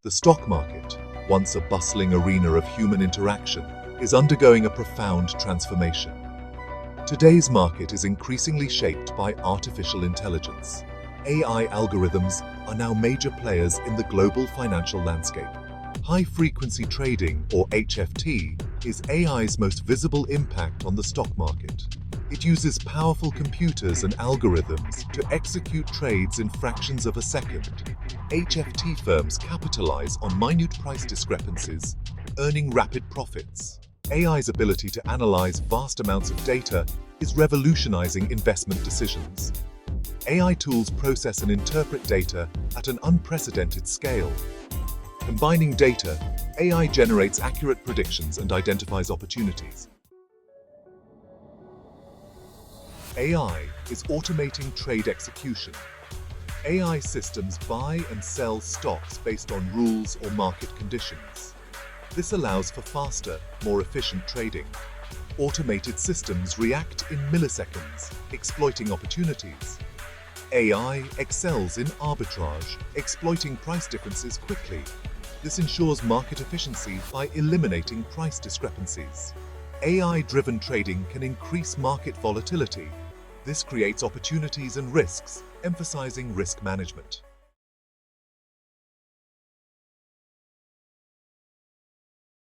The stock market, once a bustling arena of human interaction, is undergoing a profound transformation. Today's market is increasingly shaped by artificial intelligence. AI algorithms are now major players in the global financial landscape. High-frequency trading, or HFT, is AI's most visible impact on the stock market. It uses powerful computers and algorithms to execute trades in fractions of a second. HFT firms capitalize on minute price discrepancies, earning rapid profits. AI's ability to analyze vast amounts of data is revolutionizing investment decisions. AI tools process and interpret data at an unprecedented scale. Combining data, AI generates accurate predictions and identifies opportunities. AI is automating trade execution. AI systems buy and sell stocks based on rules or market conditions. This allows for faster, more efficient trading. Automated systems react in milliseconds, exploiting opportunities. AI excels in arbitrage, exploiting price differences quickly. This ensures market efficiency by eliminating price discrepancies. AI-driven trading can increase market volatility. This creates opportunities and risks, emphasizing risk management.